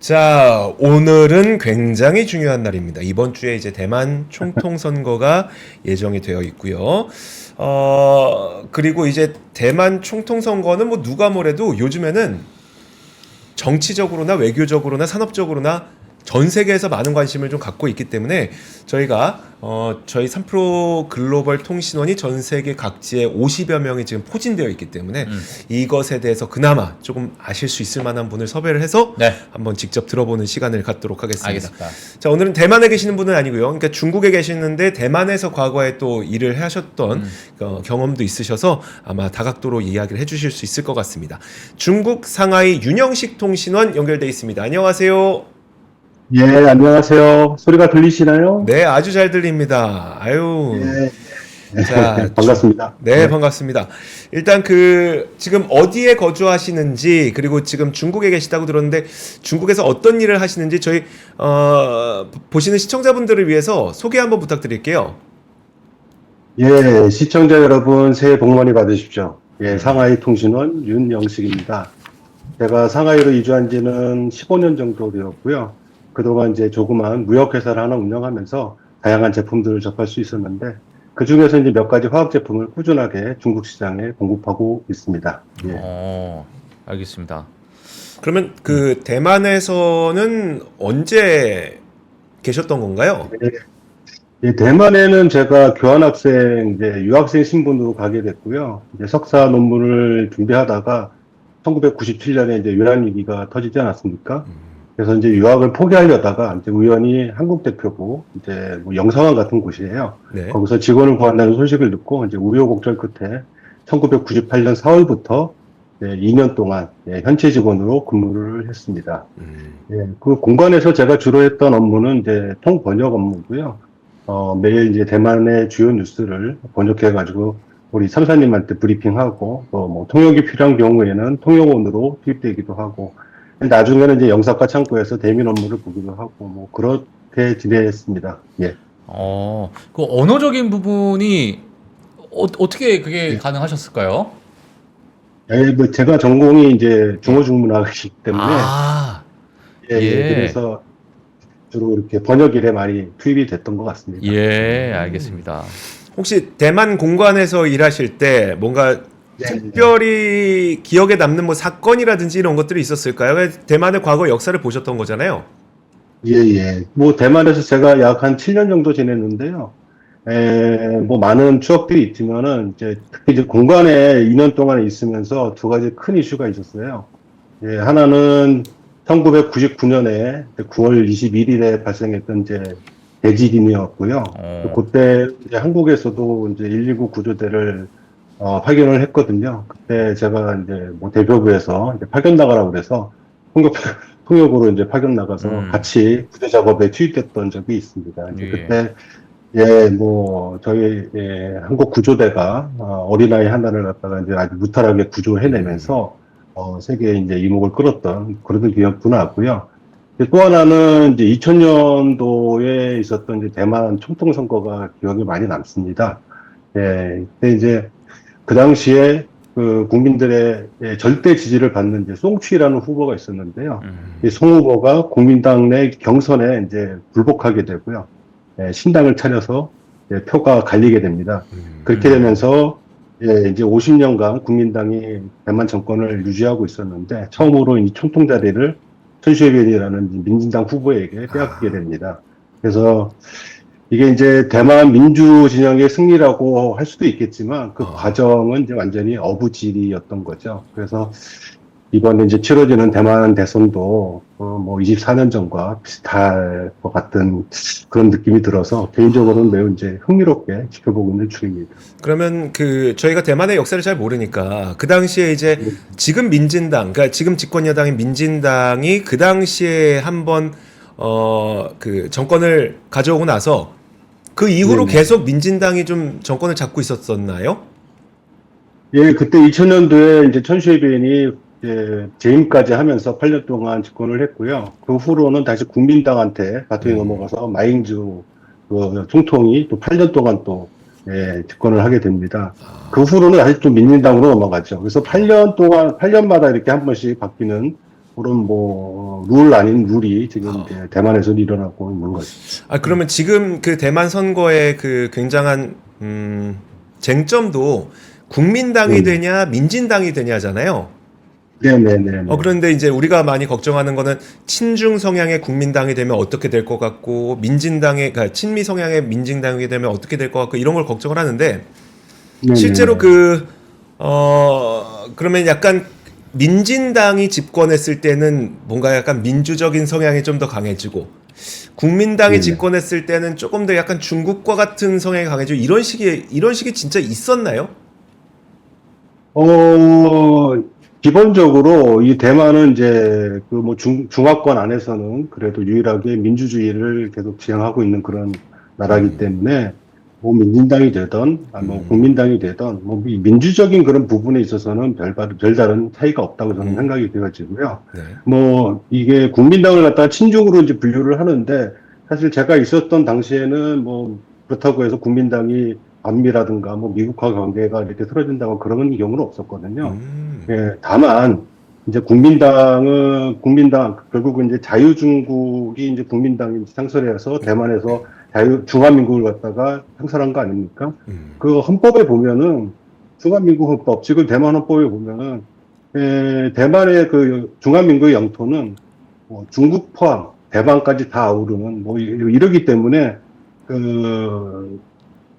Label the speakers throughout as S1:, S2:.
S1: 자, 오늘은 굉장히 중요한 날입니다. 이번 주에 이제 대만 총통 선거가 예정이 되어 있고요. 그리고 이제 대만 총통 선거는 뭐 누가 뭐래도 요즘에는 정치적으로나 외교적으로나 산업적으로나 전 세계에서 많은 관심을 좀 갖고 있기 때문에 저희가 저희 3프로 글로벌 통신원이 전 세계 각지에 50여 명이 지금 포진되어 있기 때문에 이것에 대해서 그나마 조금 아실 수 있을 만한 분을 섭외를 해서
S2: 네.
S1: 한번 직접 들어보는 시간을 갖도록 하겠습니다.
S2: 알겠습니다.
S1: 자, 오늘은 대만에 계시는 분은 아니고요. 그러니까 중국에 계시는데 대만에서 과거에 또 일을 하셨던 경험도 있으셔서 아마 다각도로 이야기를 해주실 수 있을 것 같습니다. 중국 상하이 윤영식 통신원 연결돼 있습니다. 안녕하세요.
S3: 예, 안녕하세요. 소리가 들리시나요?
S1: 네, 아주 잘 들립니다. 아유.
S3: 예,
S1: 자,
S3: 반갑습니다.
S1: 네, 반갑습니다. 일단 지금 어디에 거주하시는지, 그리고 지금 중국에 계시다고 들었는데, 중국에서 어떤 일을 하시는지 저희, 보시는 시청자분들을 위해서 소개 한번 부탁드릴게요.
S3: 예, 시청자 여러분 새해 복 많이 받으십시오. 예, 상하이 통신원 윤영식입니다. 제가 상하이로 이주한 지는 15년 정도 되었고요. 그동안 이제 조그만 무역회사를 하나 운영하면서 다양한 제품들을 접할 수 있었는데, 그 중에서 이제 몇 가지 화학 제품을 꾸준하게 중국 시장에 공급하고 있습니다. 예.
S2: 알겠습니다.
S1: 그러면 대만에서는 언제 계셨던 건가요?
S3: 예, 대만에는 제가 교환학생, 이제 유학생 신분으로 가게 됐고요. 이제 석사 논문을 준비하다가 1997년에 이제 외환위기가 터지지 않았습니까? 그래서 이제 유학을 포기하려다가 이제 우연히 한국대표부 이제 뭐 영사관 같은 곳이에요.
S1: 네.
S3: 거기서 직원을 구한다는 소식을 듣고 이제 우여곡절 끝에 1998년 4월부터 2년 동안 현채 직원으로 근무를 했습니다. 예, 그 공간에서 제가 주로 했던 업무는 이제 통번역 업무고요. 매일 이제 대만의 주요 뉴스를 번역해가지고 우리 참사님한테 브리핑하고 뭐 통역이 필요한 경우에는 통역원으로 투입되기도 하고 나중에는 이제 영사과 창구에서 대면 업무를 보기도 하고 뭐 그렇게 지냈습니다. 예.
S2: 그 언어적인 부분이 어떻게 그게 가능하셨을까요?
S3: 예, 뭐 제가 전공이 이제 중어중문학이기 때문에 그래서 주로 이렇게 번역 일에 많이 투입이 됐던 것 같습니다.
S2: 예, 알겠습니다.
S1: 혹시 대만 공관에서 일하실 때 뭔가 특별히 기억에 남는 뭐 사건이라든지 이런 것들이 있었을까요? 대만의 과거 역사를 보셨던 거잖아요.
S3: 예. 뭐 대만에서 제가 약 한 7년 정도 지냈는데요. 뭐 많은 추억들이 있지만은 특히 이제 공관에 2년 동안 있으면서 두 가지 큰 이슈가 있었어요. 예, 하나는 1999년에 9월 21일에 발생했던 이제 대지진이었고요. 그때 이제 한국에서도 이제 119 구조대를 파견을 했거든요. 그때 제가 이제 뭐 대표부에서 이제 파견 나가라고 그래서 통역으로 이제 파견 나가서 같이 구조 작업에 투입됐던 적이 있습니다. 이제 그때 뭐 저희 한국 구조대가 어린아이 하나를 갖다가 이제 아주 무탈하게 구조해내면서 세계에 이제 이목을 끌었던 그런 기억도 나고요. 또 하나는 이제 2000년도에 있었던 이제 대만 총통 선거가 기억이 많이 남습니다. 예, 근데 이제 그 당시에 그 국민들의 절대 지지를 받는 이제 송취라는 후보가 있었는데요. 이 송 후보가 국민당 내 경선에 이제 불복하게 되고요. 신당을 차려서 표가 갈리게 됩니다. 그렇게 되면서 이제 50년간 국민당이 대만 정권을 유지하고 있었는데 처음으로 이 총통 자리를 천슈에벤이라는 민진당 후보에게 빼앗기게 됩니다. 그래서 이게 이제 대만 민주 진영의 승리라고 할 수도 있겠지만 그 과정은 이제 완전히 어부지리였던 거죠. 그래서 이번에 이제 치러지는 대만 대선도 뭐 24년 전과 비슷할 것 같은 그런 느낌이 들어서 개인적으로는 매우 이제 흥미롭게 지켜보고 있는 중입니다.
S1: 그러면 저희가 대만의 역사를 잘 모르니까 그 당시에 이제 지금 민진당, 그러니까 지금 집권 여당인 민진당이 그 당시에 한번 정권을 가져오고 나서 그 이후로 계속 민진당이 좀 정권을 잡고 있었었나요?
S3: 예, 그때 2000년도에 이제 천슈에벤이 재임까지 하면서 8년 동안 집권을 했고요. 그 후로는 다시 국민당한테 바통이 넘어가서 마잉주 총통이 또 8년 동안 또 집권을 하게 됩니다. 그 후로는 다시 또 민진당으로 넘어가죠. 그래서 8년 동안, 8년마다 이렇게 한 번씩 바뀌는 그런 뭐, 룰 아닌 룰이 지금 이제 대만에서 일어나고 있는 거죠.
S1: 아, 그러면 지금 그 대만 선거의 그 굉장한 쟁점도 국민당이 되냐 민진당이 되냐잖아요.
S3: 네네네.
S1: 그런데 이제 우리가 많이 걱정하는 거는 친중 성향의 국민당이 되면 어떻게 될 것 같고 그러니까 친미 성향의 민진당이 되면 어떻게 될 것 같고 이런 걸 걱정을 하는데 실제로 그러면 약간 민진당이 집권했을 때는 뭔가 약간 민주적인 성향이 좀 더 강해지고 국민당이 집권했을 때는 조금 더 약간 중국과 같은 성향이 강해지고 이런 식이 진짜 있었나요?
S3: 기본적으로 이 대만은 이제 그 뭐 중화권 안에서는 그래도 유일하게 민주주의를 계속 지향하고 있는 그런 나라이기 때문에 뭐 민진당이 되던 뭐 국민당이 되던 뭐 민주적인 그런 부분에 있어서는 별다른 차이가 없다고 저는 생각이 되어지고요.
S1: 네.
S3: 뭐 이게 국민당을 갖다가 친중으로 이제 분류를 하는데 사실 제가 있었던 당시에는 뭐 그렇다고 해서 국민당이 반미라든가 뭐 미국과 관계가 이렇게 틀어진다고 그런 경우는 없었거든요. 예, 다만 이제 국민당 결국은 이제 자유중국이 이제 국민당이 창설해서 대만에서 중화민국을 갖다가 창설한 거 아닙니까? 그 헌법에 보면은 중화민국 헌법, 지금 대만 헌법에 보면은 대만의 그 중화민국의 영토는 뭐 중국 포함 대만까지 다 아우르는 뭐 이러기 때문에 그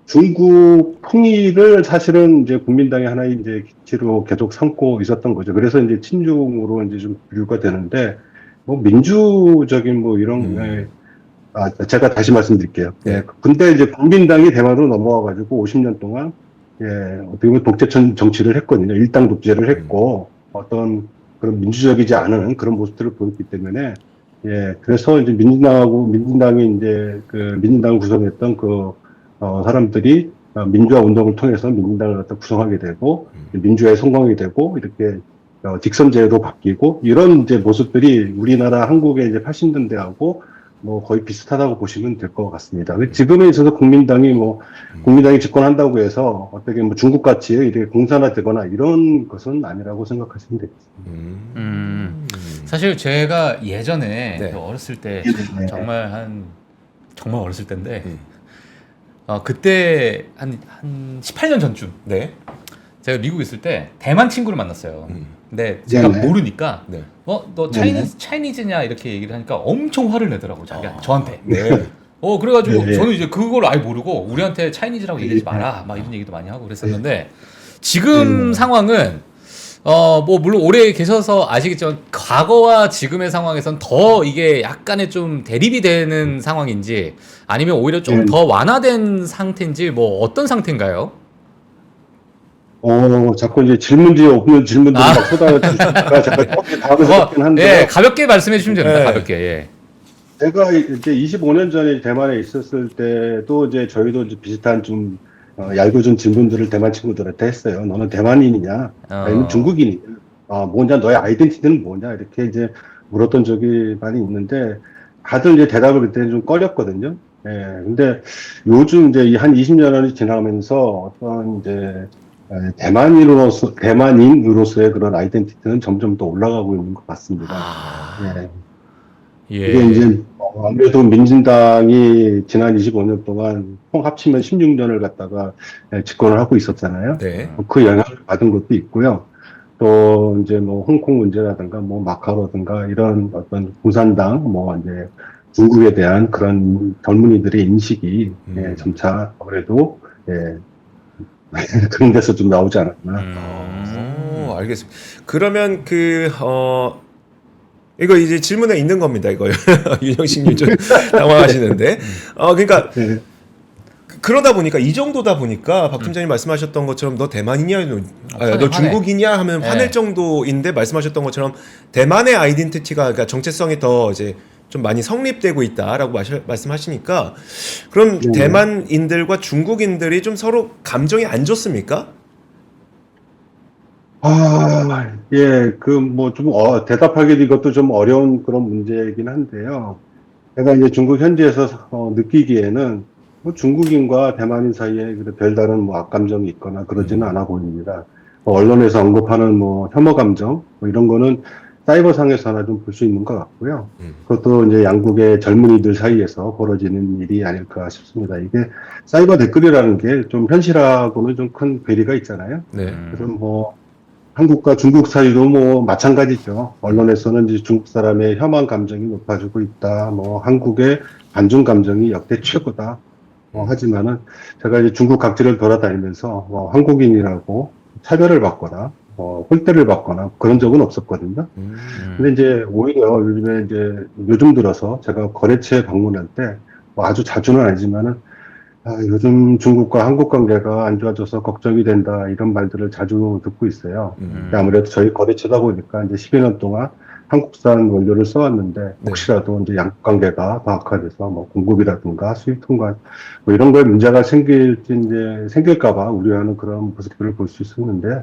S3: 중국 통일을 사실은 이제 국민당이 하나의 이제 기치로 계속 삼고 있었던 거죠. 그래서 이제 친중으로 이제 좀 분류가 되는데, 뭐 민주적인 뭐 이런, 제가 다시 말씀드릴게요. 예. 근데 이제 국민당이 대만으로 넘어와가지고 50년 동안, 어떻게 보면 독재 정치를 했거든요. 일당 독재를 했고, 어떤 그런 민주적이지 않은 그런 모습들을 보였기 때문에, 그래서 이제 민진당이 이제 민진당을 구성했던 사람들이 민주화 운동을 통해서 민주당을 갖다 구성하게 되고 민주화에 성공하게 되고 이렇게 딕선제로 바뀌고 이런 이제 모습들이 우리나라 한국의 이제 80년대하고 뭐 거의 비슷하다고 보시면 될 것 같습니다. 지금에 있어서 국민당이 집권한다고 해서 어떻게 뭐 중국같이 이렇게 공산화되거나 이런 것은 아니라고 생각하시면 되겠습니다.
S2: 사실 제가 예전에
S1: 네.
S2: 어렸을 때 정말 어렸을 때인데 그때 한 18년 전쯤
S1: 네.
S2: 제가 미국에 있을 때 대만 친구를 만났어요. 근데 제가
S3: 네네.
S2: 모르니까
S1: 네.
S2: 너 차이니즈냐 이렇게 얘기를 하니까 엄청 화를 내더라고 자기가 저한테.
S1: 네.
S2: 그래가지고
S3: 네.
S2: 저는 이제 그걸 아예 모르고 우리한테 차이니즈라고 얘기하지 마라 막 이런 얘기도 많이 하고 그랬었는데 지금 상황은 뭐 물론 오래 계셔서 아시겠지만 과거와 지금의 상황에선 더 이게 약간의 좀 대립이 되는 상황인지 아니면 오히려 좀 더 완화된 상태인지 뭐 어떤 상태인가요?
S3: 자꾸 이제 질문지 없는 질문들을 막 쏟아주시니까 제가 조금 당황스럽긴 한데.
S2: 가볍게 말씀해 주시면 됩니다.
S1: 네.
S2: 가볍게. 예.
S3: 제가 이제 25년 전에 대만에 있었을 때도 이제 저희도 이제 비슷한 좀 얄궂은 질문들을 대만 친구들한테 했어요. 너는 대만인이냐? 아니면 중국인이냐? 뭐냐? 너의 아이덴티티는 뭐냐? 이렇게 이제 물었던 적이 많이 있는데 다들 이제 대답을 그때는 좀 꺼렸거든요. 근데 요즘 이제 한 20년이 지나면서 어떤 이제 대만인으로서의 그런 아이덴티티는 점점 더 올라가고 있는 것 같습니다.
S2: 예.
S3: 이게 이제 아무래도 민진당이 지난 25년 동안 총 합치면 16년을 갖다가 집권을 하고 있었잖아요.
S1: 네.
S3: 그 영향을 받은 것도 있고요. 또 이제 뭐 홍콩 문제라든가 뭐 마카오라든가 이런 어떤 공산당 뭐 이제 중국에 대한 그런 젊은이들의 인식이 점차 아무래도 그런 데서 좀 나오지 않았나.
S1: 알겠습니다. 그러면 이거 이제 질문에 있는 겁니다. 이거 윤영식님 좀 당황하시는데, 그러니까
S3: 네.
S1: 그러다 보니까 이 정도다 보니까 박 팀장님 말씀하셨던 것처럼 너 대만이냐, 너 중국이냐 하면 화낼 정도인데 말씀하셨던 것처럼 대만의 아이덴티티가 그러니까 정체성이 더 이제 좀 많이 성립되고 있다라고 말씀하시니까 그럼 대만인들과 중국인들이 좀 서로 감정이 안 좋습니까?
S3: 대답하기도 이것도 좀 어려운 그런 문제이긴 한데요. 제가 이제 중국 현지에서 느끼기에는 뭐 중국인과 대만인 사이에 별다른 뭐 악감정이 있거나 그러지는 않아 보입니다. 언론에서 언급하는 뭐 혐오 감정, 뭐 이런 거는 사이버상에서 하나 좀 볼 수 있는 것 같고요.
S1: 음.
S3: 그것도 이제 양국의 젊은이들 사이에서 벌어지는 일이 아닐까 싶습니다. 이게 사이버 댓글이라는 게 좀 현실하고는 좀 큰 괴리가 있잖아요.
S1: 네.
S3: 그래서 뭐 한국과 중국 사이도 뭐 마찬가지죠. 언론에서는 이제 중국 사람의 혐한 감정이 높아지고 있다. 뭐 한국의 반중 감정이 역대 최고다. 하지만은 제가 이제 중국 각지를 돌아다니면서 한국인이라고 차별을 받거나 홀대를 받거나 그런 적은 없었거든요. 근데 이제 오히려 요즘에 이제 요즘 들어서 제가 거래처에 방문할 때 아주 자주는 아니지만은 요즘 중국과 한국 관계가 안 좋아져서 걱정이 된다 이런 말들을 자주 듣고 있어요. 아무래도 저희 거래처다 보니까 이제 10여 년 동안 한국산 원료를 써왔는데 혹시라도 이제 양국 관계가 더 악화돼서 뭐 공급이라든가 수입 통관 뭐 이런 거에 문제가 생길까봐 우려하는 그런 모습들을 볼 수 있었는데,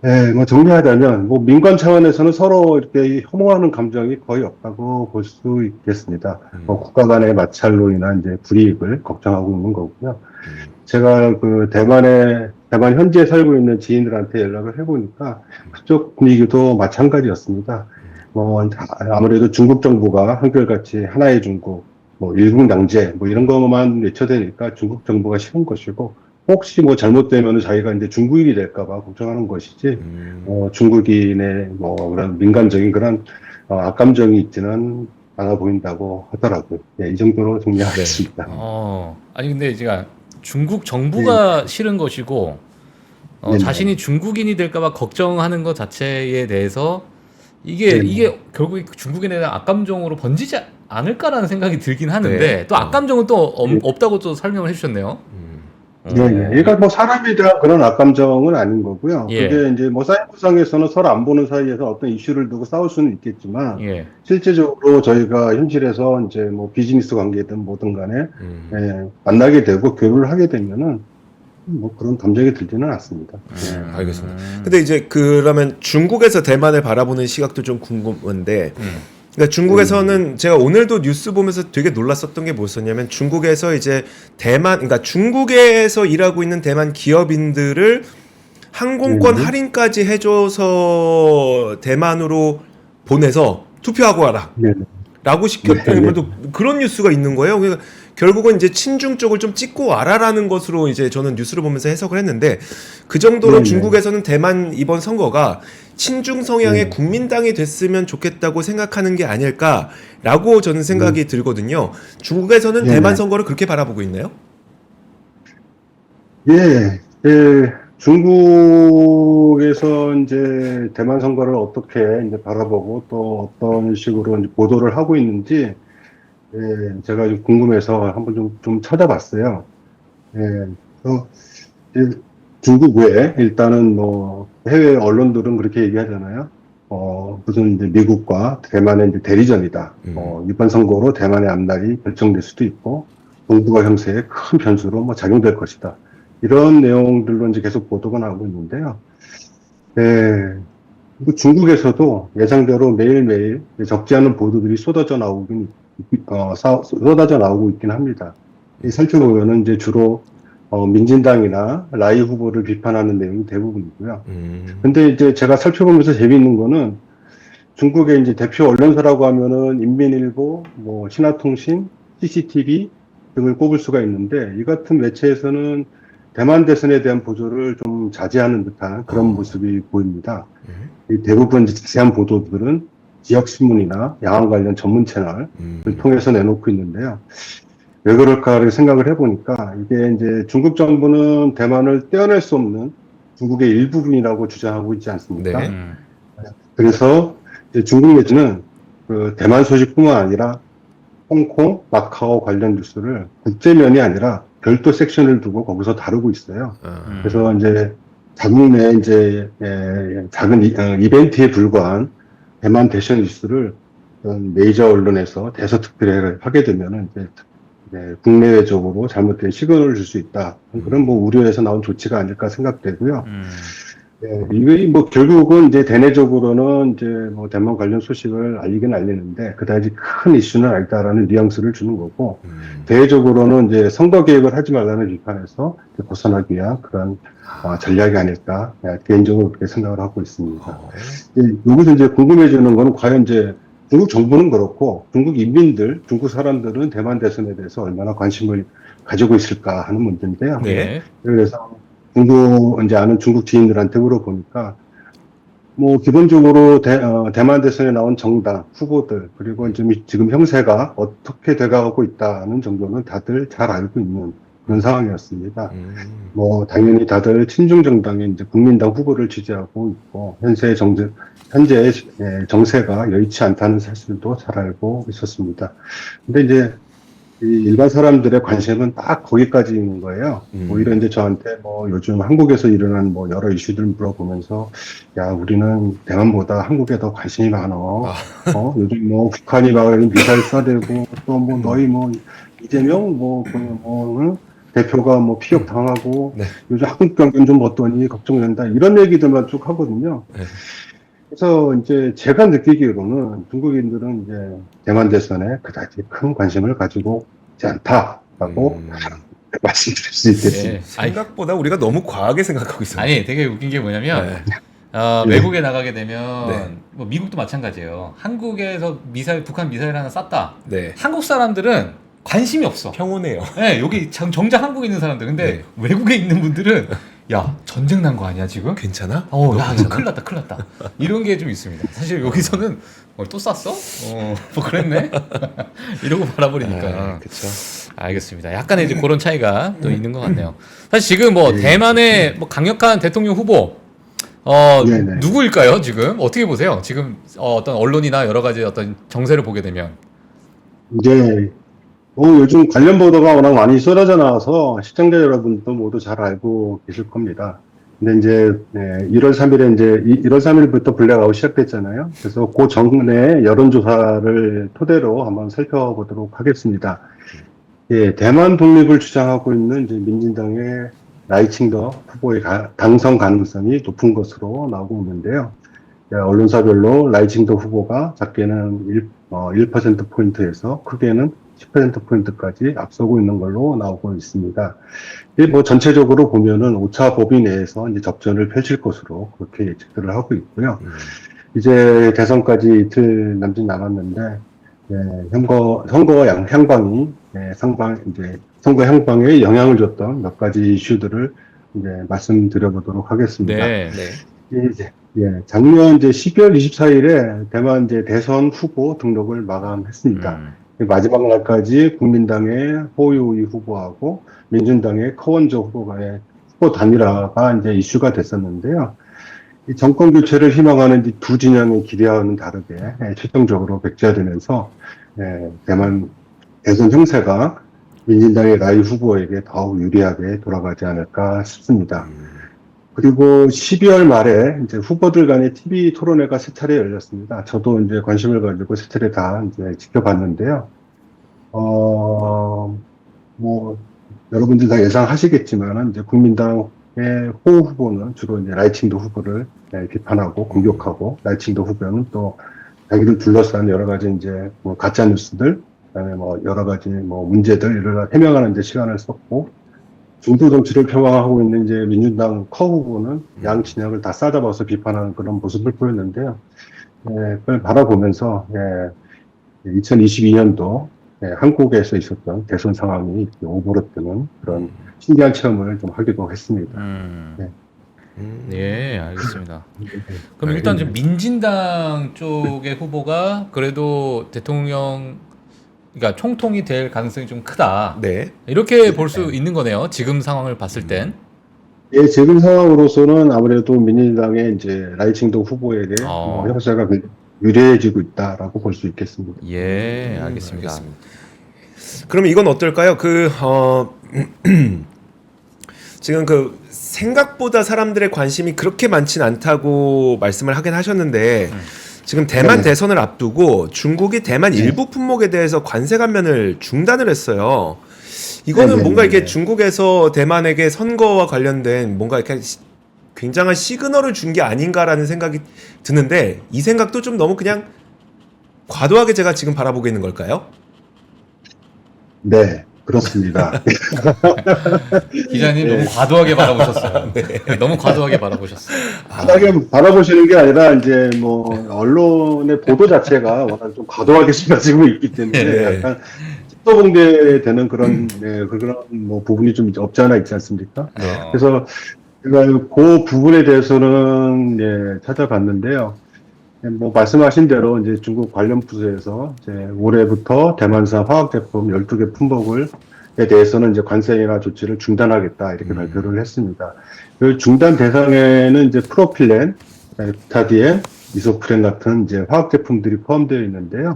S3: 예, 뭐 정리하자면 뭐 민관 차원에서는 서로 이렇게 혐오하는 감정이 거의 없다고 볼 수 있겠습니다. 국가 간의 마찰로 인한 이제 불이익을 걱정하고 있는 거고요. 제가 그 대만 현지에 살고 있는 지인들한테 연락을 해보니까 그쪽 분위기도 마찬가지였습니다. 뭐 아무래도 중국 정부가 한결같이 하나의 중국, 뭐 일국양제, 뭐 이런 것만 외쳐대니까 중국 정부가 싫은 것이고 혹시 뭐 잘못되면 자기가 이제 중국인이 될까봐 걱정하는 것이지, 중국인의 뭐 그런 민감적인 그런 악감정이 있지는 않아 보인다고 하더라고요. 예, 이 정도로 정리하겠습니다.
S2: 아니 근데 제가 중국 정부가 싫은 것이고
S3: 네네.
S2: 자신이 중국인이 될까봐 걱정하는 것 자체에 대해서 이게 결국 중국인에 대한 악감정으로 번지지 않을까라는 생각이 들긴 하는데
S1: 네.
S2: 또 악감정은 또 없다고 또 설명을 해주셨네요.
S3: 네, 그러니까 뭐 사람에 대한 그런 악감정은 아닌 거고요.
S2: 예.
S3: 그게 이제 뭐 사이버상에서는 서로 안 보는 사이에서 어떤 이슈를 두고 싸울 수는 있겠지만,
S2: 예.
S3: 실제적으로 저희가 현실에서 이제 뭐 비즈니스 관계든 뭐든 간에 만나게 되고 교류를 하게 되면은 뭐 그런 감정이 들지는 않습니다.
S1: 알겠습니다. 근데 이제 그러면 중국에서 대만을 바라보는 시각도 좀 궁금한데, 그러니까 중국에서는 제가 오늘도 뉴스 보면서 되게 놀랐었던 게 뭐였냐면 중국에서 이제 그러니까 중국에서 일하고 있는 대만 기업인들을 항공권 할인까지 해줘서 대만으로 보내서 투표하고 와라.
S3: 네.
S1: 라고 시켰다는 또 그런 뉴스가 있는 거예요. 그러니까 결국은 이제 친중 쪽을 좀 찍고 와라라는 것으로 이제 저는 뉴스를 보면서 해석을 했는데 그 정도로
S3: 네네.
S1: 중국에서는 대만 이번 선거가 친중 성향의 국민당이 됐으면 좋겠다고 생각하는 게 아닐까라고 저는 생각이 들거든요. 중국에서는
S3: 네네.
S1: 대만 선거를 그렇게 바라보고 있나요?
S3: 예, 중국에서 이제 대만 선거를 어떻게 이제 바라보고 또 어떤 식으로 이제 보도를 하고 있는지, 제가 좀 궁금해서 한번 좀 찾아봤어요. 그래서 이제 중국 외에 일단은 뭐 해외 언론들은 그렇게 얘기하잖아요. 무슨 이제 미국과 대만의 이제 대리전이다. 이번 선거로 대만의 앞날이 결정될 수도 있고, 동북아 형세에 큰 변수로 뭐 작용될 것이다. 이런 내용들로 이제 계속 보도가 나오고 있는데요. 그리고 중국에서도 예상대로 매일매일 적지 않은 보도들이 쏟아져 나오고 있긴 합니다. 살펴보면은 이제 주로 민진당이나 라이 후보를 비판하는 내용이 대부분이고요. 근데 이제 제가 살펴보면서 재미있는 거는 중국의 이제 대표 언론사라고 하면은 인민일보, 뭐 신화통신, CCTV 등을 꼽을 수가 있는데 이 같은 매체에서는 대만 대선에 대한 보도를 좀 자제하는 듯한 그런 모습이 보입니다. 이 대부분 자세한 보도들은 지역신문이나 야간 관련 전문 채널을 통해서 내놓고 있는데요. 왜 그럴까를 생각을 해보니까 이게 이제 중국 정부는 대만을 떼어낼 수 없는 중국의 일부분이라고 주장하고 있지 않습니까?
S1: 네.
S3: 그래서 이제 중국 매체는 그 대만 소식뿐만 아니라 홍콩, 마카오 관련 뉴스를 국제면이 아니라 별도 섹션을 두고 거기서 다루고 있어요. 그래서 이제 자국 내 이제 작은 이벤트에 불과한 대만 대선 뉴스를 메이저 언론에서 대서특필을 하게 되면은 이제 국내외적으로 잘못된 시그널을 줄 수 있다. 그런 뭐 우려에서 나온 조치가 아닐까 생각되고요. 이게 뭐 결국은 이제 대내적으로는 이제 뭐 대만 관련 소식을 알리긴 알리는데 그다지 큰 이슈는 아니다라는 뉘앙스를 주는 거고 대외적으로는 이제 선거 개입을 하지 말라는 비판에서 이제 벗어나기 위한 그런 전략이 아닐까 개인적으로 그렇게 생각을 하고 있습니다. 여기서 이제 궁금해지는 거는 과연 이제 중국 정부는 그렇고 중국 인민들, 중국 사람들은 대만 대선에 대해서 얼마나 관심을 가지고 있을까 하는 문제인데요.
S1: 네.
S3: 그래서 이제 아는 중국 지인들한테 물어보니까 뭐 기본적으로 대만 대선에 나온 정당 후보들 그리고 지금 형세가 어떻게 돼가고 있다는 정도는 다들 잘 알고 있는 그런 상황이었습니다. 뭐 당연히 다들 친중 정당의 이제 국민당 후보를 지지하고 있고 현재의 정세가 여의치 않다는 사실도 잘 알고 있었습니다. 근데 이제 이 일반 사람들의 관심은 딱 거기까지 있는 거예요. 오히려 이제 저한테 뭐 요즘 한국에서 일어난 뭐 여러 이슈들 물어보면서 야, 우리는 대만보다 한국에 더 관심이 많어. 요즘 뭐 북한이 막 미사일 쏴대고 또 뭐 너희 뭐 이재명 대표가 뭐 피격 당하고
S1: 네.
S3: 요즘 한국 경기는 좀 어떠니 걱정된다. 이런 얘기들만 쭉 하거든요.
S1: 네.
S3: 그래서 이제 제가 느끼기로는 중국인들은 이제 대만 대선에 그다지 큰 관심을 가지고 있지 않다라고 말씀드릴 수 있겠습니다.
S2: 예.
S1: 생각보다 우리가 너무 과하게 생각하고 있어요.
S2: 아니 되게 웃긴 게 뭐냐면
S3: 네.
S2: 외국에 나가게 되면
S1: 네.
S2: 뭐 미국도 마찬가지예요. 한국에서 북한 미사일 하나 쐈다.
S1: 네.
S2: 한국 사람들은 관심이 없어.
S1: 평온해요.
S2: 네, 여기 정작 한국에 있는 사람들. 근데
S1: 네.
S2: 외국에 있는 분들은 야 전쟁 난 거 아니야 지금?
S1: 괜찮아?
S2: 야
S1: 괜찮아?
S2: 이거 큰일 났다. 이런 게 좀 있습니다. 사실 여기서는 또 쐈어? 뭐 그랬네? 이러고 바라버리니까.
S1: 그렇죠.
S2: 알겠습니다. 약간의 이제 그런 차이가 또 있는 것 같네요. 사실 지금 뭐 대만의 뭐 강력한 대통령 후보
S3: 네네.
S2: 누구일까요? 지금 어떻게 보세요? 지금 어떤 언론이나 여러 가지 어떤 정세를 보게 되면
S3: 이제 요즘 관련 보도가 워낙 많이 쏟아져 나와서 시청자 여러분도 모두 잘 알고 계실 겁니다. 근데 이제 1월 3일에 이제 1월 3일부터 블랙아웃 시작됐잖아요. 그래서 그 전에 여론조사를 토대로 한번 살펴보도록 하겠습니다. 예, 대만 독립을 주장하고 있는 이제 민진당의 라이칭더 후보의 당선 가능성이 높은 것으로 나오고 있는데요. 언론사별로 라이칭더 후보가 작게는 1%포인트에서 크게는 10%포인트까지 앞서고 있는 걸로 나오고 있습니다. 뭐 전체적으로 보면은 5차 법위 내에서 이제 접전을 펼칠 것으로 그렇게 예측들을 하고 있고요. 이제 대선까지 이틀 남짓 남았는데, 선거 향방에 영향을 줬던 몇 가지 이슈들을 이제 말씀드려보도록 하겠습니다.
S2: 네.
S3: 작년 이제 12월 24일에 대만 이제 대선 후보 등록을 마감했습니다. 마지막 날까지 국민당의 호유이 후보하고 민주당의 커원저 후보가의 후보 단일화가 이제 이슈가 됐었는데요. 이 정권 교체를 희망하는 이 두 진영의 기대와는 다르게 최종적으로 백지화되면서 대만 대선 형세가 민진당의 라이 후보에게 더욱 유리하게 돌아가지 않을까 싶습니다. 그리고 12월 말에 이제 후보들 간의 TV 토론회가 세 차례 열렸습니다. 저도 이제 관심을 가지고 세 차례 다 이제 지켜봤는데요. 뭐, 여러분들 다 예상하시겠지만은 이제 국민당의 호 후보는 주로 이제 라이칭도 후보를 비판하고 공격하고 라이칭도 후보는 또 자기를 둘러싼 여러 가지 이제 뭐 가짜 뉴스들, 그다음에 뭐 여러 가지 뭐 문제들 이를 해명하는 이제 시간을 썼고 중도 정치를 표방하고 있는 이제 민주당 커 후보는 양 진영을 다 싸잡아서 비판하는 그런 모습을 보였는데요. 그걸 바라보면서 2022년도 한국에서 있었던 대선 상황이 오버랩되는 그런 신기한 체험을 좀 하기도 했습니다.
S2: 네, 알겠습니다. 그럼 일단 좀 민진당 쪽의 후보가 그래도 대통령 그러니까 총통이 될 가능성이 좀 크다.
S1: 네.
S2: 이렇게 볼 수 있는 거네요. 지금 상황을 봤을 땐.
S3: 예, 지금 상황으로서는 아무래도 민주당의 이제 라이칭도 후보에게 형사가 유리해지고 있다라고 볼 수 있겠습니다.
S2: 예, 알겠습니다.
S1: 그럼 이건 어떨까요? 지금 생각보다 사람들의 관심이 그렇게 많진 않다고 말씀을 하긴 하셨는데 지금 대만 대선을 앞두고 중국이 대만 일부 품목에 대해서 관세 감면을 중단을 했어요. 이거는 뭔가 이게 중국에서 대만에게 선거와 관련된 뭔가 이렇게 굉장한 시그널을 준 게 아닌가라는 생각이 드는데 이 생각도 좀 너무 그냥 과도하게 제가 지금 바라보고 있는 걸까요?
S3: 네, 그렇습니다.
S2: 기자님
S3: 네.
S2: 너무 과도하게 바라보셨어요. 네, 너무 과도하게 바라보셨어요.
S3: 과도하게 바라보시는 게 아니라 이제 뭐 언론의 보도 자체가 워낙 좀 과도하게 쏟아지고 있기 때문에
S1: 네.
S3: 약간 습도봉대되는 그런 그런 뭐 부분이 좀 없지 않아 있지 않습니까?
S1: 네.
S3: 그래서 제가 그 부분에 대해서는 찾아봤는데요. 뭐 말씀하신 대로 이제 중국 관련 부서에서 이제 올해부터 대만산 화학 제품 12개 품목에 대해서는 이제 관세나 조치를 중단하겠다 이렇게 발표를 했습니다. 그 중단 대상에는 이제 프로필렌, 부타디엔, 이소프렌 같은 이제 화학 제품들이 포함되어 있는데요.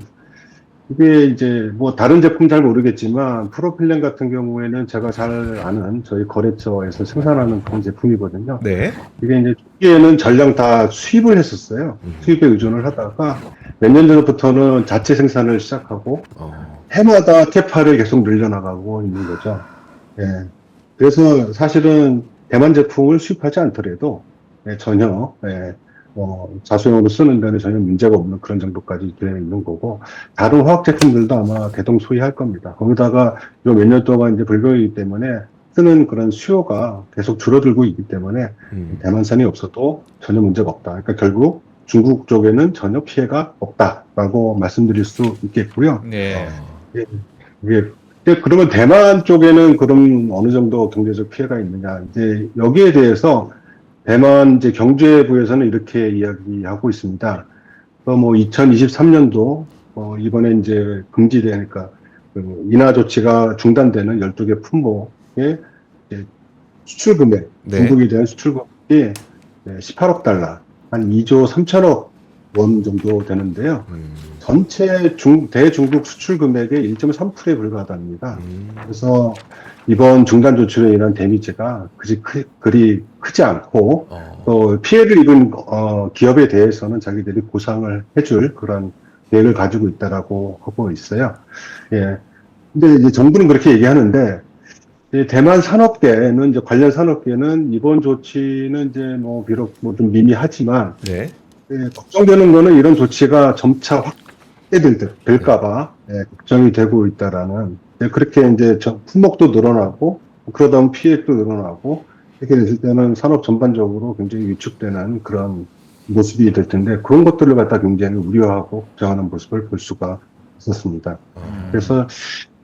S3: 이게 이제 뭐 다른 제품 잘 모르겠지만 프로필렌 같은 경우에는 제가 잘 아는 저희 거래처에서 생산하는 그런 제품이거든요.
S1: 네.
S3: 이게 이제 초기에는 전량 다 수입을 했었어요. 수입에 의존을 하다가 몇 년 전부터는 자체 생산을 시작하고 해마다 캐파를 계속 늘려나가고 있는 거죠. 예. 그래서 사실은 대만 제품을 수입하지 않더라도 전혀 자수용으로 쓰는 데는 전혀 문제가 없는 그런 정도까지 되어 있는 거고 다른 화학 제품들도 아마 대동소이할 겁니다. 거기다가 요 몇 년 동안 이제 불경이기 때문에 쓰는 그런 수요가 계속 줄어들고 있기 때문에 대만산이 없어도 전혀 문제가 없다. 그러니까 결국 중국 쪽에는 전혀 피해가 없다라고 말씀드릴 수 있겠고요.
S2: 네.
S3: 이게 그러면 대만 쪽에는 그럼 어느 정도 경제적 피해가 있느냐? 이제 여기에 대해서 대만 이제 경제부에서는 이렇게 이야기하고 있습니다. 뭐 2023년도 이번에 이제 금지되니까 그 인하 조치가 중단되는 12개 품목의 수출 금액,
S1: 네.
S3: 중국에 대한 수출 금액이 18억 달러, 한 2조 3천억 원 정도 되는데요. 전체 대중국 수출 금액의 1.3%에 불과하답니다. 그래서 이번 중단 조치로 인한 데미지가 그리 크지 않고 또 피해를 입은 기업에 대해서는 자기들이 보상을 해줄 그런 계획을 가지고 있다라고 하고 있어요. 예. 근데 이제 정부는 그렇게 얘기하는데 대만 산업계는 이제 관련 산업계는 이번 조치는 이제 뭐 비록 뭐 좀 미미하지만
S1: 네.
S3: 걱정되는 거는 이런 조치가 점차 확대될까봐 걱정이 되고 있다라는 그렇게 이제 품목도 늘어나고 그러다 보면 피해도 늘어나고 이렇게 됐을 때는 산업 전반적으로 굉장히 위축되는 그런 모습이 될 텐데 그런 것들을 갖다 굉장히 우려하고 걱정하는 모습을 볼 수가 있었습니다. 그래서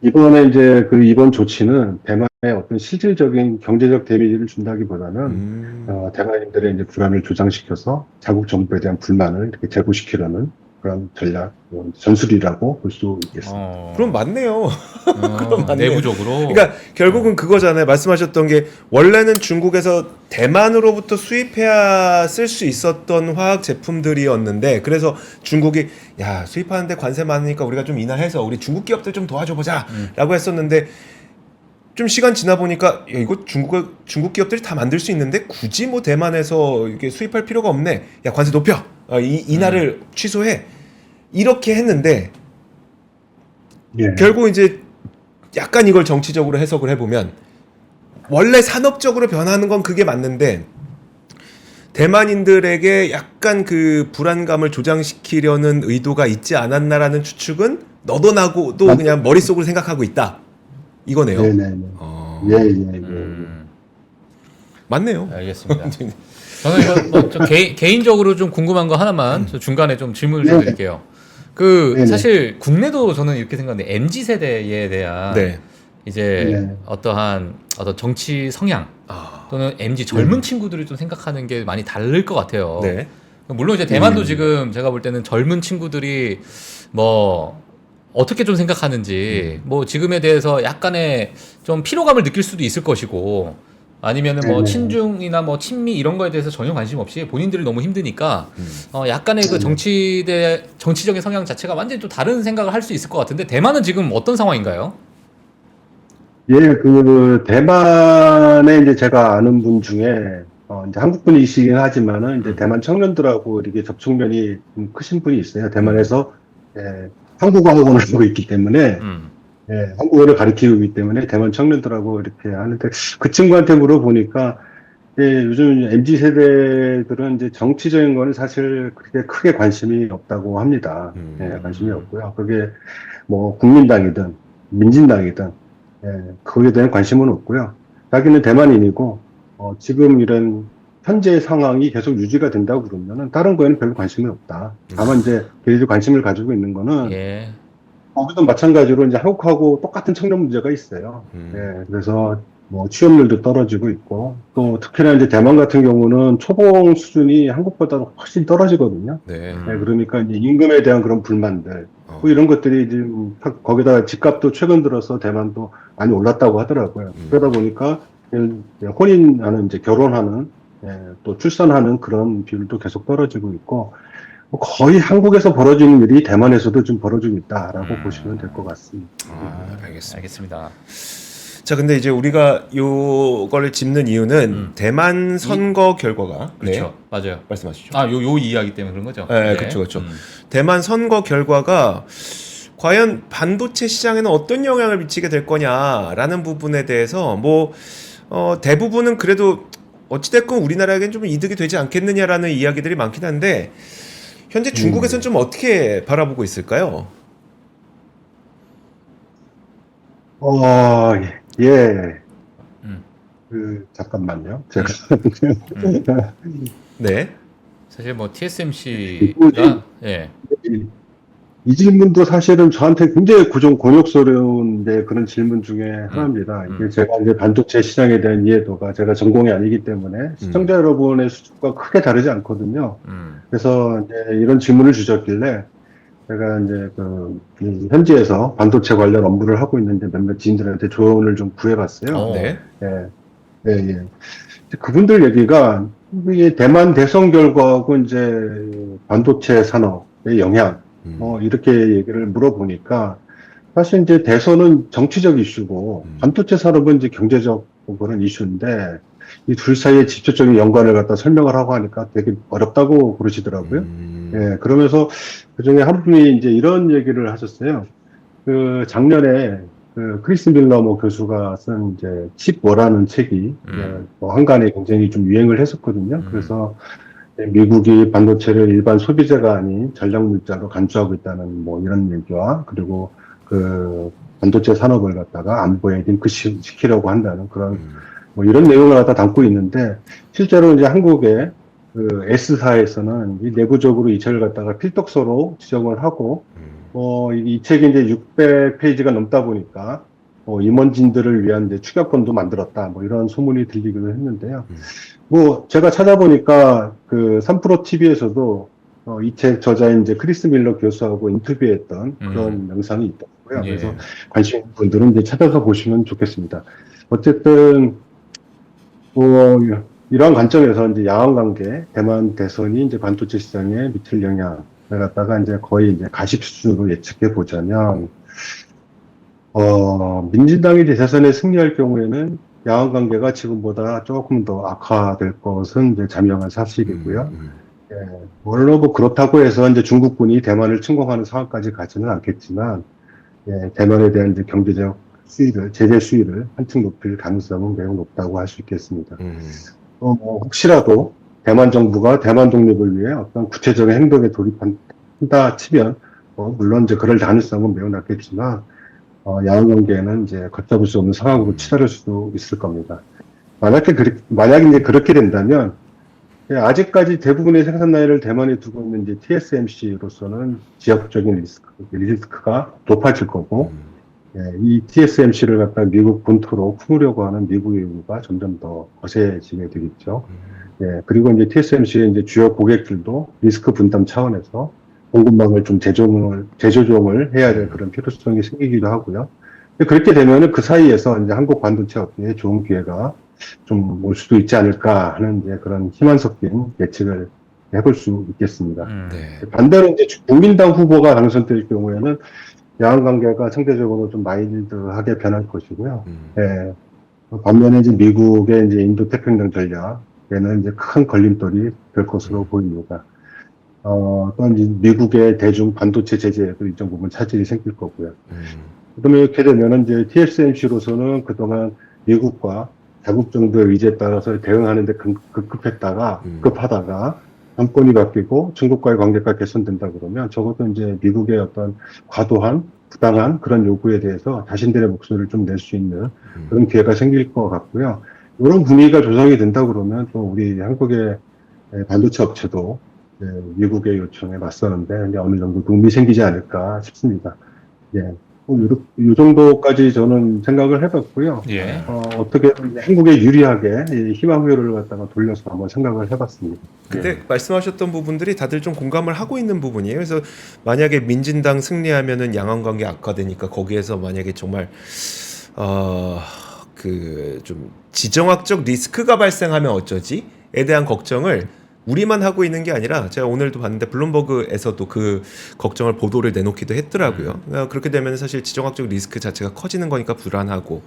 S3: 이번에 이제 이번 조치는 대만에 어떤 실질적인 경제적 데미지를 준다기보다는 대만인들의 이제 불안을 조장시켜서 자국 정부에 대한 불만을 이렇게 제고시키려는 그런 전략, 전술이라고 볼 수 있겠습니다.
S1: 그럼 맞네요. 그럼 맞네요.
S2: 내부적으로.
S1: 그러니까 결국은 그거잖아요. 말씀하셨던 게 원래는 중국에서 대만으로부터 수입해야 쓸 수 있었던 화학 제품들이었는데 그래서 중국이 야 수입하는데 관세 많으니까 우리가 좀 인하해서 우리 중국 기업들 좀 도와줘보자라고 했었는데 좀 시간 지나 보니까 야, 이거 중국 기업들이 다 만들 수 있는데 굳이 뭐 대만에서 이게 수입할 필요가 없네. 야 관세 높여. 인하를 취소해. 이렇게 했는데 결국 이제 약간 이걸 정치적으로 해석을 해보면 원래 산업적으로 변하는 건 그게 맞는데 대만인들에게 약간 그 불안감을 조장시키려는 의도가 있지 않았나라는 추측은 너도나고도 그냥 머릿속으로 생각하고 있다. 이거네요.
S3: 네네네.
S1: 맞네요.
S2: 알겠습니다. 저는 이거 뭐 개인적으로 좀 궁금한 거 하나만 저 중간에 좀 질문을 좀 드릴게요. 사실 국내도 저는 이렇게 생각하는데 MZ 세대에 대한 이제 어떤 정치 성향 또는 MZ 젊은 친구들이 좀 생각하는 게 많이 다를 것 같아요.
S1: 네.
S2: 물론 이제 대만도 지금 제가 볼 때는 젊은 친구들이 뭐 어떻게 좀 생각하는지 뭐 지금에 대해서 약간의 좀 피로감을 느낄 수도 있을 것이고 아니면은 뭐 친중이나 뭐 친미 이런 거에 대해서 전혀 관심 없이 본인들이 너무 힘드니까 약간의 그 정치적인 성향 자체가 완전히 또 다른 생각을 할 수 있을 것 같은데 대만은 지금 어떤 상황인가요?
S3: 대만에 이제 제가 아는 분 중에 이제 한국 분이시긴 하지만은 이제 대만 청년들하고 이렇게 접촉면이 좀 크신 분이 있어요. 대만에서 한국어 학원을 하고 있기 때문에 한국어를 가르치고 있기 때문에 대만 청년들하고 이렇게 하는데 그 친구한테 물어보니까 요즘 MZ 세대들은 이제 정치적인 거는 사실 그렇게 크게 관심이 없다고 합니다. 관심이 없고요. 그게 뭐 국민당이든 민진당이든 거기에 대한 관심은 없고요. 자기는 대만인이고 지금 이런 현재 상황이 계속 유지가 된다고 그러면은 다른 거에는 별로 관심이 없다. 다만 이제 걔들이 관심을 가지고 있는 거는
S2: 예.
S3: 거기도 마찬가지로 이제 한국하고 똑같은 청년 문제가 있어요. 그래서 뭐 취업률도 떨어지고 있고 또 특히나 이제 대만 같은 경우는 초봉 수준이 한국보다 훨씬 떨어지거든요.
S1: 네.
S3: 그러니까 이제 임금에 대한 그런 불만들 뭐 이런 것들이 지금 거기다가 집값도 최근 들어서 대만도 많이 올랐다고 하더라고요. 그러다 보니까 혼인하는 이제 결혼하는 또 출산하는 그런 비율도 계속 떨어지고 있고 거의 한국에서 벌어지는 일이 대만에서도 좀 벌어지고 있다라고 보시면 될 것 같습니다.
S1: 알겠습니다.
S2: 알겠습니다.
S1: 자, 근데 이제 우리가 요거를 짚는 이유는 대만 선거 결과가
S2: 그렇죠. 맞아요.
S1: 말씀하시죠.
S2: 요 이야기 때문에 그런 거죠.
S1: 네, 그렇죠. 대만 선거 결과가 과연 반도체 시장에는 어떤 영향을 미치게 될 거냐라는 부분에 대해서 뭐 대부분은 그래도 어찌됐건 우리나라에겐 좀 이득이 되지 않겠느냐라는 이야기들이 많긴 한데 현재 중국에서는 좀 어떻게 바라보고 있을까요?
S3: 예. 잠깐만요. 제가
S1: 네.
S2: 사실 뭐 TSMC가
S3: 이 질문도 사실은 저한테 굉장히 곤욕스러운 그런 질문 중에 하나입니다. 이게 제가 이제 반도체 시장에 대한 이해도가 제가 전공이 아니기 때문에 시청자 여러분의 수준과 크게 다르지 않거든요. 그래서 이제 이런 질문을 주셨길래 제가 이제 현지에서 반도체 관련 업무를 하고 있는데 몇몇 지인들한테 조언을 좀 구해봤어요.
S1: 네.
S3: 예. 그분들 얘기가 이게 대만 대선 결과하고 이제 반도체 산업의 영향 이렇게 얘기를 물어보니까 사실 이제 대선은 정치적 이슈고 반도체 산업은 이제 경제적 그런 이슈인데 이 둘 사이의 직접적인 연관을 갖다 설명을 하고 하니까 되게 어렵다고 그러시더라고요. 그러면서 그 중에 한 분이 이제 이런 얘기를 하셨어요. 작년에 크리스 밀러 교수가 쓴 이제 칩워라는 책이 한간에 굉장히 좀 유행을 했었거든요. 그래서 미국이 반도체를 일반 소비재가 아닌 전략 물자로 간주하고 있다는 뭐 이런 얘기와 그리고 반도체 산업을 갖다가 안보에 링크시키려고 한다는 그런 뭐 이런 내용을 갖다 담고 있는데 실제로 이제 한국의 S사에서는 이 내부적으로 이 책을 갖다가 필독서로 지정을 하고 이 책이 이제 600페이지가 넘다 보니까 임원진들을 위한 이제 추격권도 만들었다 뭐 이런 소문이 들리기도 했는데요. 뭐 제가 찾아보니까 3프로 TV에서도 이 책 저자인 이제 크리스 밀러 교수하고 인터뷰했던 그런 영상이 있더라고요. 그래서 관심 있는 분들은 이제 찾아서 보시면 좋겠습니다. 어쨌든 이러한 관점에서 이제 양안 관계, 대만 대선이 이제 반도체 시장에 미칠 영향을 갖다가 이제 거의 이제 가십 수준으로 예측해 보자면, 민진당이 대선에 승리할 경우에는 양안 관계가 지금보다 조금 더 악화될 것은 이제 자명한 사실이고요. 물론 뭐 그렇다고 해서 이제 중국군이 대만을 침공하는 상황까지 가지는 않겠지만, 대만에 대한 이제 경제적 수위를, 제재 수위를 한층 높일 가능성은 매우 높다고 할 수 있겠습니다. 혹시라도 대만 정부가 대만 독립을 위해 어떤 구체적인 행동에 돌입한다 치면, 물론 이제 그럴 가능성은 매우 낮겠지만, 양안 관계는 이제 걷잡을 수 없는 상황으로 치달을 수도 있을 겁니다. 만약에 이제 그렇게 된다면, 아직까지 대부분의 생산 라인을 대만에 두고 있는 이제 TSMC로서는 지역적인 리스크가 높아질 거고, 이 TSMC를 갖다 미국 본토로 품으려고 하는 미국의 요구가 점점 더 거세지게 되겠죠. 그리고 이제 TSMC의 이제 주요 고객들도 리스크 분담 차원에서 공급망을 좀 재조정을 해야 될 그런 필요성이 생기기도 하고요. 그렇게 되면은 그 사이에서 이제 한국 반도체 업계에 좋은 기회가 좀 올 수도 있지 않을까 하는 이제 그런 희망 섞인 예측을 해볼 수 있겠습니다. 반대로 이제 국민당 후보가 당선될 경우에는 양안 관계가 상대적으로 좀 마일드하게 변할 것이고요. 반면에 이제 미국의 이제 인도 태평양 전략에는 이제 큰 걸림돌이 될 것으로 보입니다. 또 이제 미국의 대중 반도체 제재에도 일정 부분 차질이 생길 거고요. 그러면 이렇게 되면은 이제 TSMC로서는 그동안 미국과 자국 정도의 의지에 따라서 대응하는데 급하다가 정권이 바뀌고 중국과의 관계가 개선된다 그러면 적어도 이제 미국의 어떤 과도한 부당한 그런 요구에 대해서 자신들의 목소리를 좀 낼 수 있는 그런 기회가 생길 것 같고요. 이런 분위기가 조성이 된다 그러면 또 우리 한국의 반도체 업체도 미국의 요청에 맞서는데 이제 어느 정도 도움이 생기지 않을까 싶습니다. 예. 이 정도까지 저는 생각을 해봤고요.
S2: 예.
S3: 어떻게 한국에 유리하게 이 희망회로를 갖다가 돌려서 한번 생각을 해봤습니다.
S1: 근데 말씀하셨던 부분들이 다들 좀 공감을 하고 있는 부분이에요. 그래서 만약에 민진당 승리하면은 양안 관계 악화되니까 거기에서 만약에 정말 그 좀 지정학적 리스크가 발생하면 어쩌지에 대한 걱정을 우리만 하고 있는 게 아니라 제가 오늘도 봤는데 블룸버그에서도 그 걱정을 보도를 내놓기도 했더라고요. 그렇게 되면 사실 지정학적 리스크 자체가 커지는 거니까 불안하고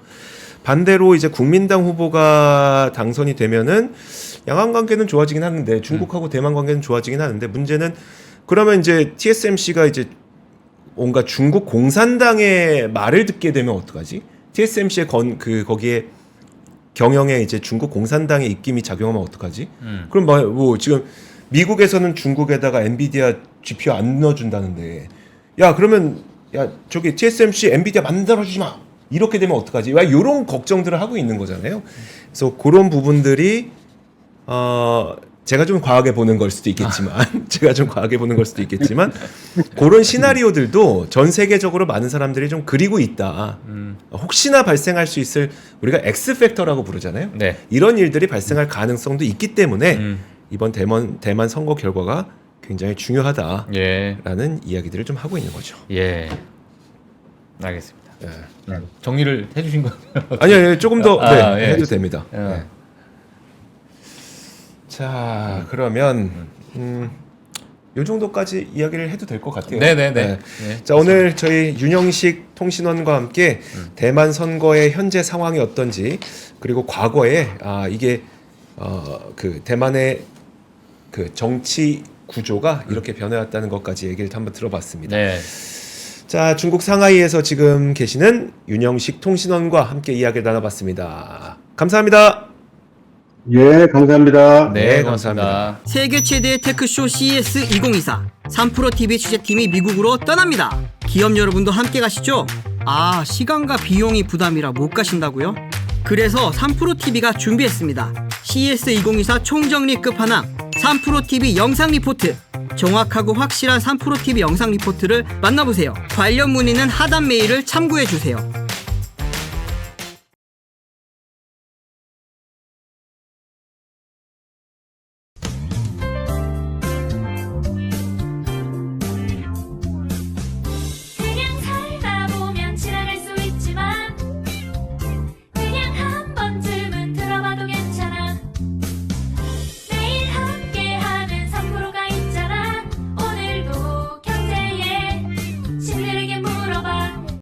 S1: 반대로 이제 국민당 후보가 당선이 되면은 양안 관계는 좋아지긴 하는데 중국하고 대만 관계는 좋아지긴 하는데 문제는 그러면 이제 TSMC가 이제 뭔가 중국 공산당의 말을 듣게 되면 어떡하지? TSMC의 거기에 경영에 이제 중국 공산당의 입김이 작용하면 어떡하지? 그럼 뭐 지금 미국에서는 중국에다가 엔비디아 GPU 안 넣어준다는데 야 그러면 야 저기 TSMC 엔비디아 만들어주지 마 이렇게 되면 어떡하지? 왜 이런 걱정들을 하고 있는 거잖아요. 그래서 그런 부분들이 제가 좀 과하게 보는 걸 수도 있겠지만 그런 시나리오들도 전 세계적으로 많은 사람들이 좀 그리고 있다. 혹시나 발생할 수 있을 우리가 X팩터라고 부르잖아요.
S2: 네.
S1: 이런 일들이 발생할 가능성도 있기 때문에 이번 대만 선거 결과가 굉장히 중요하다라는
S2: 예.
S1: 이야기들을 좀 하고 있는 거죠.
S2: 예. 알겠습니다.
S1: 예.
S2: 정리를 해주신 거예요?
S1: 아니요, 조금 더
S2: 예.
S1: 해도 됩니다.
S2: 예.
S1: 네. 자, 그러면 요 정도까지 이야기를 해도 될 것 같아요.
S2: 네네네.
S1: 네.
S2: 네.
S1: 자, 오늘 저희 윤영식 통신원과 함께 대만 선거의 현재 상황이 어떤지 그리고 과거에 이게 그 대만의 그 정치 구조가 이렇게 변해왔다는 것까지 얘기를 한번 들어봤습니다.
S2: 네.
S1: 자, 중국 상하이에서 지금 계시는 윤영식 통신원과 함께 이야기를 나눠봤습니다. 감사합니다.
S3: 예, 감사합니다.
S2: 네, 감사합니다.
S4: 세계 최대의 테크쇼 CES 2024 3프로TV 취재팀이 미국으로 떠납니다. 기업 여러분도 함께 가시죠? 시간과 비용이 부담이라 못 가신다고요? 그래서 3프로TV가 준비했습니다. CES 2024 총정리 끝판왕 3프로TV 영상 리포트. 정확하고 확실한 3프로TV 영상 리포트를 만나보세요. 관련 문의는 하단 메일을 참고해주세요.